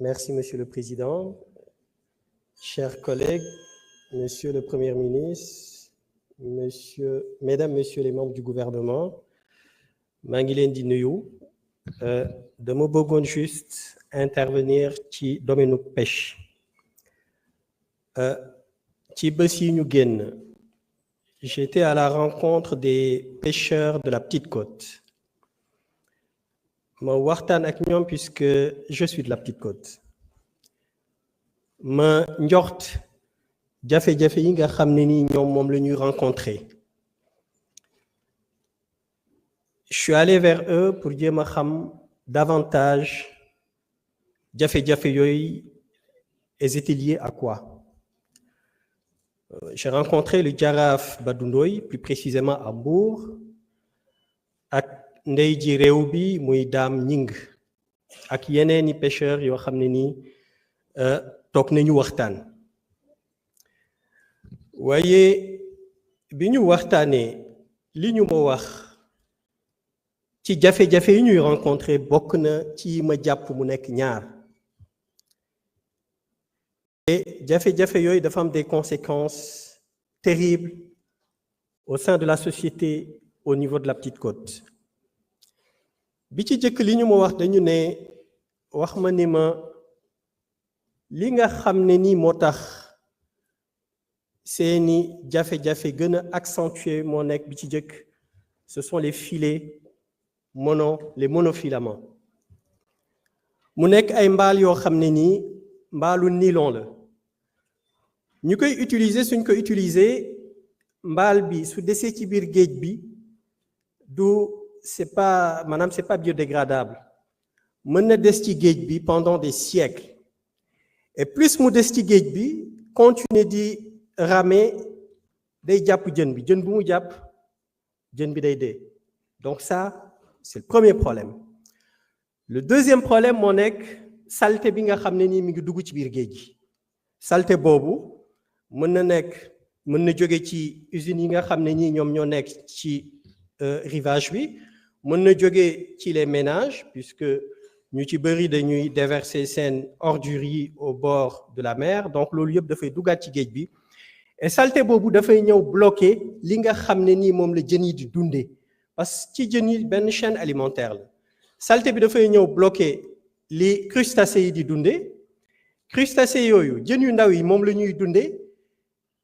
Merci, Monsieur le Président. Chers collègues, Monsieur le Premier ministre, Mesdames, Messieurs les membres du gouvernement, maa ngi leen di nuyu. Dama bëggoon juste intervenir ci domaine pêche. Ci bés yi ñu génn, j'étais à la rencontre des pêcheurs de la Petite Côte. Ma waxtaan ak ñoom puisque je suis de la Petite Côte. Ma njort jafe-jafe yi nga xam ne ni ñoom moom la ñuy rencontrer. Je suis allé vers eux pour jéem a xam davantage jafe-jafe yooyu elles étaient liées à quoi. J'ai rencontré le jaraaf Badou Ndoye, plus précisément à Mbour, ak ndey ji réew bi muy Dame Ñing ak yeneeni pêcheurs yoo xam ne nii toog nañu waxtaan. waaye bi ñu waxtaanee li ñu ma wax ci jafe-jafe yi ñuy rencontrer bokk na ci ma jàpp mu nekk ñaar. Et jafe-jafe yooyu dafa am des conséquences terribles au sein de la société au niveau de la Petite Côte. Bi ci jëkk li ñu ma wax dañu ne wax ma ni ma li nga xam ne ni moo tax seeni jafe-jafe gën a accentué moo nekk bi ci jëkk ce sont les filets les monofilaments. Mu nekk ay mbaal yoo xam ne nii mbaalu nylon la ñu koy utiliser suñ ko utiliser mbaal bi su desee ci biir géej bi c'est pas biodégradable mën na des ci géej bi pendant des siècles et plus mu des ci géej bi continuer di ramer day jàpp jën bi jën bu mu jàpp jën bi day dee. Donc ça c'est le premier problème. Le deuxième problème moo nekk saleté bi nga xam ne nii mi ngi dugg ci biir géej gi. Saleté boobu mën na jóge ci usines yi nga xam ne nii ñoom ñoo nekk ci rivage bi mën na jóge ci les ménages puisque ñu ci bëri dañuy déverser seen ordures yi au bord de la mer donc loolu yëpp dafay duggaat ci géej bi et saleté boobu dafay ñëw bloquer li nga xam ne nii moom la jën yi di dundee parce que ci jën yi benn chaîne alimentaire la saleté bi dafay ñëw bloquer li crustacés yi di dundee crustacés yooyu jën yu ndaw yi moom la ñuy dundee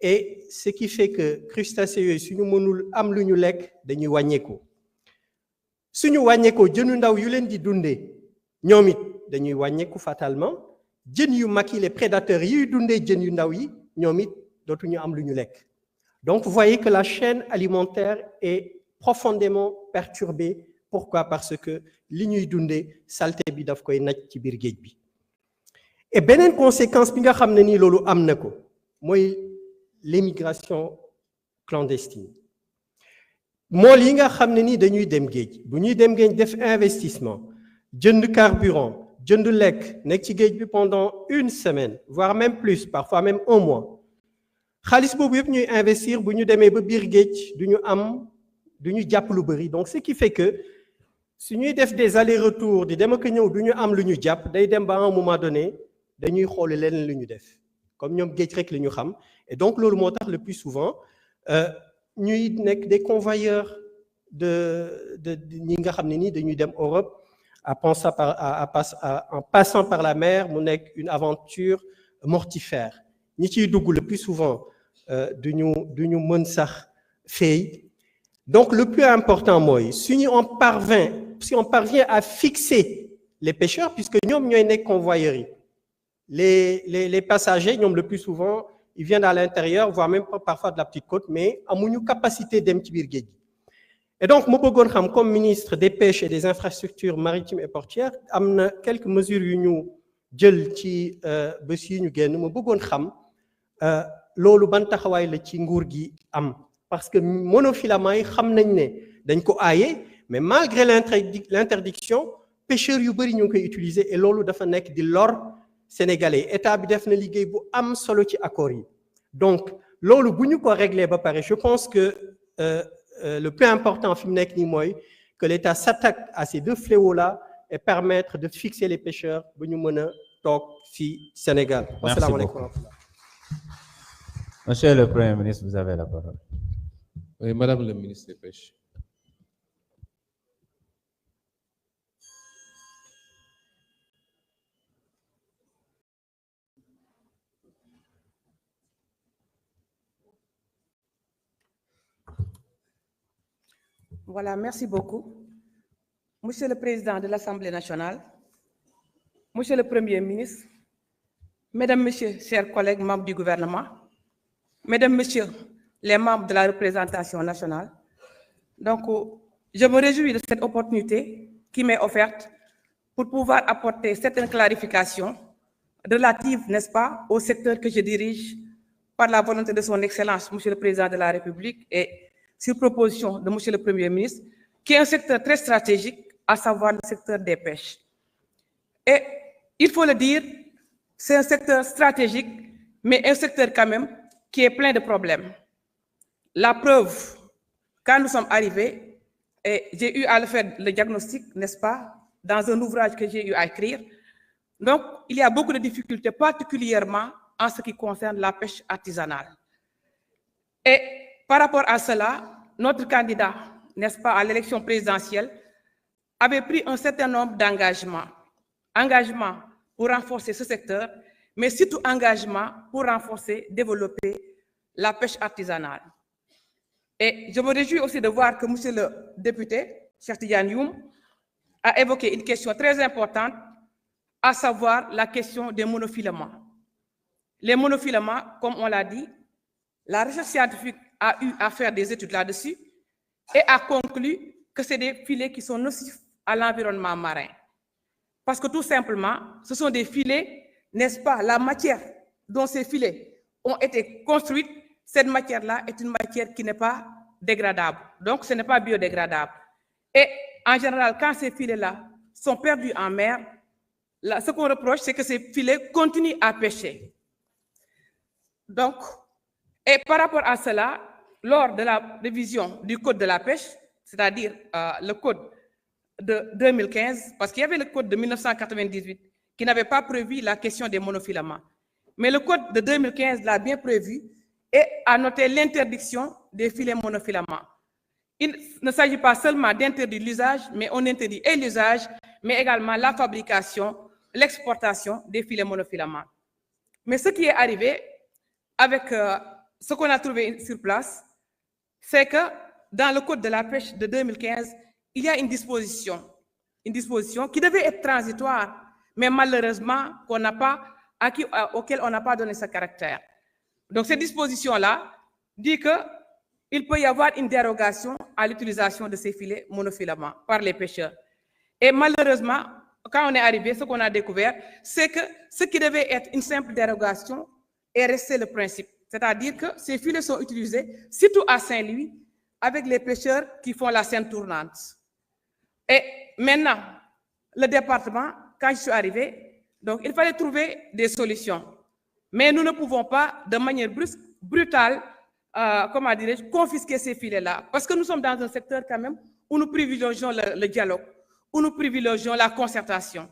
et ce qui fait que crustacés yooyu suñu mënul am lu ñu lekk dañuy wàññeeku suñu wàññeekoo jën yu ndaw yu leen di dundee ñoom it dañuy wàññeeku fatalement jën yu mag yi les prédateurs yiy dundee jën yu ndaw yi ñoom it dootuñu am lu ñu lekk. Donc vous voyez que la chaîne alimentaire est profondément perturbée. Pourquoi? Parce que li ñuy dundee saleté bi daf koy naj ci biir géej bi. Et beneen conséquence bi nga xam ne nii loolu am na ko mooy l'émigration clandestine. Mool yi nga xam ne nii dañuy dem géej bu ñuy dem géej def investissement jënd carburant jënd lekk nekk ci géej bi pendant une semaine voire même plus parfois même un mois xaalis boobu yëpp ñuy investir bu ñu demee ba biir géej du ñu jàpp lu bëri donc ce qui fait que su ñuy def des allers-retours di dem ak ñëw du ñu am lu ñu jàpp day dem ba à un moment donné dañuy xool leneen lu ñu def comme ñoom géej rek la ñu xam et donc loolu moo tax le plus souvent ñuy nekk des convoyeurs de ñi nga xam ne nii dañuy dem Europe en passant par la mer mu nekk une aventure mortifère ñi ciy dugg le plus souvent du ñu mën sax fay. Donc le plus important mooy si on parvient à fixer les pêcheurs puisque ñoom ñooy nekk convoyeurs yi les passagers ñoom le plus souvent ils viennent à l'intérieur voire même parfois de la Petite Côte mais amuñu capacité dem ci biir géej gi. Et donc ma bëggoon xam comme ministre des pêches et des infrastructures maritimes et portuaires am na quelques mesures yu ñu jël ci bés yi ñu génn ma bëggoon xam loolu ban taxawaay la ci nguur gi am parce que monofilaments yi xam nañ ne dañ ko aaye mais malgré l'interdiction pêcheurs yu bëri ñu ngi koy utiliser et loolu dafa nekk di lor sénégalais état bi def na liggéey bu am solo ci accords yi donc loolu bu ñu ko régler ba pare je pense que le plus important fi mu nekk nii mooy que l'État s'attaque à ces deux fléaux-là et permettre de fixer les pêcheurs ba ñu mën a toog fii Sénégal. Merci beaucoup. Monsieur le Premier ministre, vous avez la parole. Oui, Madame le ministre des Pêches. Voilà, merci beaucoup. Monsieur le Président de l'Assemblée nationale, Monsieur le Premier ministre, Mesdames, Messieurs, chers collègues membres du gouvernement, Mesdames, Messieurs, les membres de la représentation nationale, donc je me réjouis de cette opportunité qui m'est offerte pour pouvoir apporter certaines clarifications relatives, n'est-ce pas, au secteur que je dirige par la volonté de son Excellence, Monsieur le Président de la République, et sur proposition de Monsieur le Premier ministre, qui est un secteur très stratégique, à savoir le secteur des pêches. Et il faut le dire, c'est un secteur stratégique, mais un secteur quand même qui est plein de problèmes. La preuve, quand nous sommes arrivés, et j'ai eu à le faire le diagnostic, n'est-ce pas, dans un ouvrage que j'ai eu à écrire. Donc, il y a beaucoup de difficultés, particulièrement en ce qui concerne la pêche artisanale. Et par rapport à cela, notre candidat, n'est-ce pas, à l'élection présidentielle, avait pris un certain nombre d'engagements. Engagements pour renforcer ce secteur, mais surtout engagements pour renforcer, développer la pêche artisanale. Et je me réjouis aussi de voir que monsieur le député, Cheikh Tidiane Youm, a évoqué une question très importante, à savoir la question des monofilaments. Les monofilaments, comme on l'a dit, la recherche scientifique a eu à faire des études là-dessus et a conclu que c'est des filets qui sont nocifs à l'environnement marin. Parce que tout simplement, ce sont des filets, n'est-ce pas, la matière dont ces filets ont été construits, cette matière-là est une matière qui n'est pas dégradable. Donc, ce n'est pas biodégradable. Et en général, quand ces filets-là sont perdus en mer, là, ce qu'on reproche, c'est que ces filets continuent à pêcher. Donc, et par rapport à cela, lors de la révision du Code de la pêche, c'est-à-dire le Code de 2015, parce qu'il y avait le Code de 1998 qui n'avait pas prévu la question des monofilaments. Mais le Code de 2015 l'a bien prévu et a noté l'interdiction des filets monofilaments. Il ne s'agit pas seulement d'interdire l'usage, mais on interdit et l'usage, mais également la fabrication, l'exportation des filets monofilaments. Mais ce qui est arrivé avec ce qu'on a trouvé sur place, c'est que dans le Code de la pêche de 2015, il y a une disposition qui devait être transitoire, mais malheureusement auquel on n'a pas donné ce caractère. Donc cette disposition-là dit qu'il peut y avoir une dérogation à l'utilisation de ces filets monofilaments par les pêcheurs. Et malheureusement, quand on est arrivé, ce qu'on a découvert, c'est que ce qui devait être une simple dérogation est resté le principe. C'est-à-dire que ces filets sont utilisés, surtout à Saint-Louis, avec les pêcheurs qui font la scène tournante. Et maintenant, le département, quand je suis arrivé, donc il fallait trouver des solutions. Mais nous ne pouvons pas, de manière brusque, brutale, comment dirais-je, confisquer ces filets-là. Parce que nous sommes dans un secteur quand même où nous privilégions le dialogue, où nous privilégions la concertation.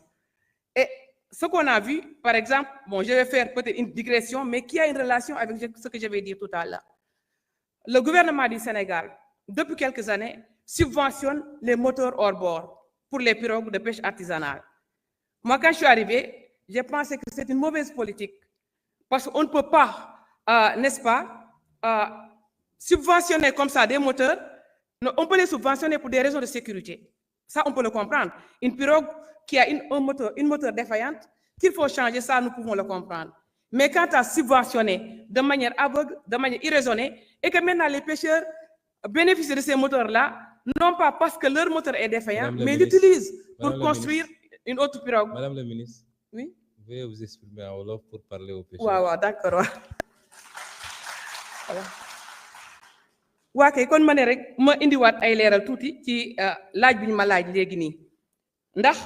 Et ce qu'on a vu, par exemple, bon, je vais faire peut-être une digression, mais qui a une relation avec ce que je vais dire tout à l'heure. Le gouvernement du Sénégal, depuis quelques années, subventionne les moteurs hors bord pour les pirogues de pêche artisanale. Moi, quand je suis arrivé, j'ai pensé que c'est une mauvaise politique parce qu'on ne peut pas, n'est-ce pas, subventionner comme ça des moteurs. On peut les subventionner pour des raisons de sécurité. Ça, on peut le comprendre. Une pirogue qui a une moteur défaillante, qu'il faut changer, ça, nous pouvons le comprendre. Mais quand tu as subventionné de manière aveugle, de manière irraisonnée, et que maintenant les pêcheurs bénéficient de ces moteurs-là, non pas parce que leur moteur est défaillant, mais l'utilisent pour construire une autre pirogue. Madame la ministre, oui? Veuillez vous exprimer en wolof pour parler aux pêcheurs. Waaw, d'accord. Waa kay kon ma ne rek ma indiwaat ay leeral tuuti ci laaj bi ñu ma laaj léegi nii ndax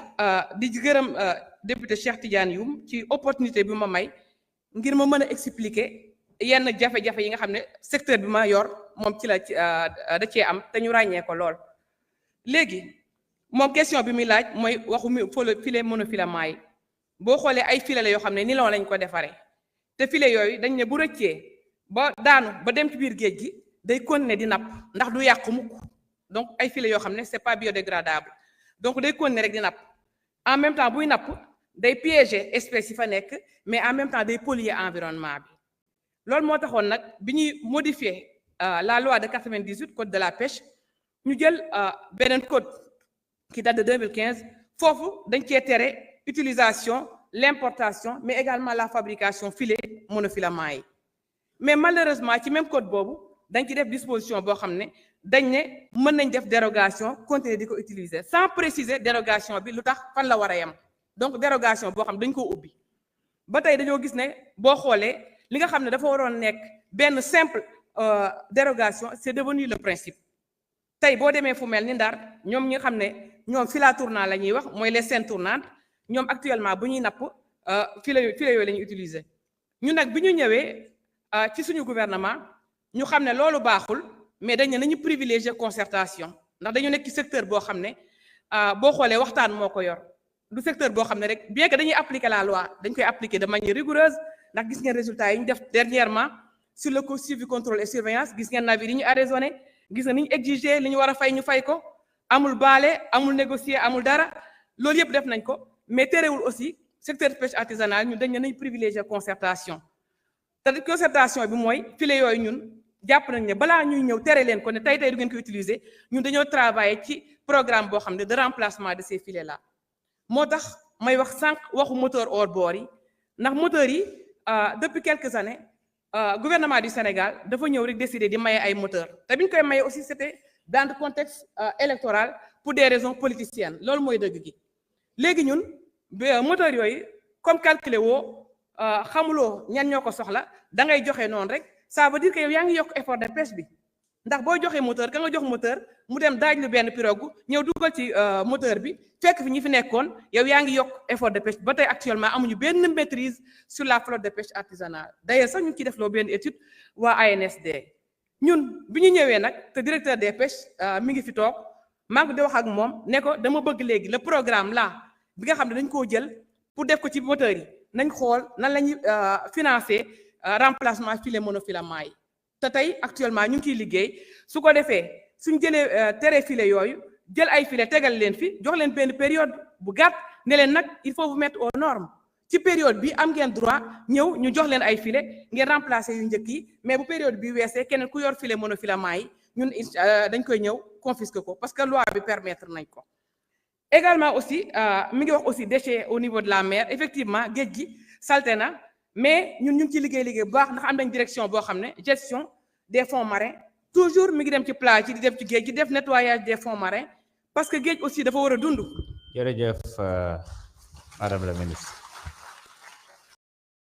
di gërëm député Cheikh Tidiane Youm ci opportunité bi ma may ngir ma mën a expliquer yenn jafe-jafe yi nga xam ne secteur bi ma yor moom ci la da cee am te ñu ràññee ko lool. Léegi moom question bi muy laaj mooy waxu filet monofilament yi boo xoolee ay filet la yoo xam ne nylon lañ ko defaree te filet yooyu dañ ne bu rëccee ba daanu ba dem ci biir géej gi day continuer di napp ndax du yàqu mukk donc ay filet yoo xam ne c'est pas biodégradable donc day continuer rek di napp en même temps buy napp day piéger espèces yi fa nekk mais en même temps day polluer environnement bi loolu moo taxoon nag bi ñuy modifier la loi de 98 code de la pêche ñu jël beneen code qui date de 2015 foofu dañ cee tere utilisation l'importation mais également la fabrication filet monofilament yi mais malheureusement ci même code boobu dañ ci def disposition boo xam ne dañ ne mën nañ def dérogation continuer di ko utiliser sans préciser dérogation bi lu tax fan la war a yem donc dérogation boo xam dañ ko ubbi ba tey dañoo gis ne boo xoolee li nga xam ne dafa waroon nekk benn simple dérogation c'est devenu le principe tey boo demee fu mel ni Ndar ñoom ñi nga xam ne ñoom fila tournant la ñuy wax mooy les scènes tournantes ñoom actuellement bu ñuy napp filet yooyu la ñuy utiliser ñu nag bi ñu ñëwee ci suñu gouvernement ñu xam ne loolu baaxul mais dañ ne nañu privilégier concertation ndax dañu nekk ci secteur boo xam ne boo xoolee waxtaan moo ko yor du secteur boo xam ne rek bien que dañuy appliquer la loi dañ koy appliquer de manière rigoureuse ndax gis ngeen résultats yi ñu def dernièrement sur le suivi contrôle et surveillance gis ngeen navire yi ñu arraisonné gis nga ni ñu exiger li ñu war a fay ñu fay ko amul baale amul négocier amul dara loolu yëpp def nañ ko mais terewul aussi secteur pêche artisanale ñun dañ ne nañ privilégier concertation te concertation bi mooy filet yooyu ñun jàpp nañ ne balaa ñuy ñëw tere leen ko ne tey du ngeen ko utiliser ñun dañoo travailler ci programme boo xam ne de remplacement de ces filets là moo tax may wax sànq waxu moteur hors bord yi ndax moteurs yi depuis quelques années gouvernement du Sénégal dafa ñëw rek décider di maye ay moteurs te bi ñu koy maye aussi c'était dans le contexte électoral pour des raisons politiciennes loolu mooy dëgg gi léegi ñun moteurs yooyu comme calculer woo xamuloo ñan ñoo ko soxla da ngay joxe noonu rek ça veut dire que yow yaa ngi yokk effort de pêche bi ndax boo joxee moteur ka nga jox moteur mu dem daaj lu benn pirogue ñëw dugal ci moteur bi fekk fi ñi fi nekkoon yow yaa ngi yokk effort de pêche ba tey actuellement amuñu benn maîtrise sur la flotte de pêche artisanale d'ailleurs sax ñu ngi ciy def loo benn étude waa ANSD ñun bi ñu ñëwee nag te directeur des pêches mi ngi fi toog maa ngi di wax ak moom ne ko dama bëgg léegi le programme là bi nga xam ne dañ koo jël pour def ko ci moteur yi nañ xool nan la ñuy financer remplacement filet monofilament yi te tey actuellement ñu ngi ciy liggéey su ko defee suñ jëlee tere filet yooyu jël ay filet tegal leen fi jox leen benn période bu gàtt ne leen nag il faut vous mettre aux normes ci période bi am ngeen droit ñëw ñu jox leen ay filet ngeen remplacer yu njëkk yi mais bu période bi weesee keneen ku yor filet monofilament yi ñun dañ koy ñëw confisquer ko parce que loi bi permettre nañ ko. également aussi mi ngi wax aussi déchets au niveau de la mer effectivement géej gi salte na mais ñun ñu ngi ci liggéey bu baax ndax am nañ direction boo xam ne gestion des fonds marins toujours mi ngi dem ci plage yi di dem ci géej gi def nettoyage des fonds marins parce que géej aussi dafa war a dund. jërëjëf madame la ministre.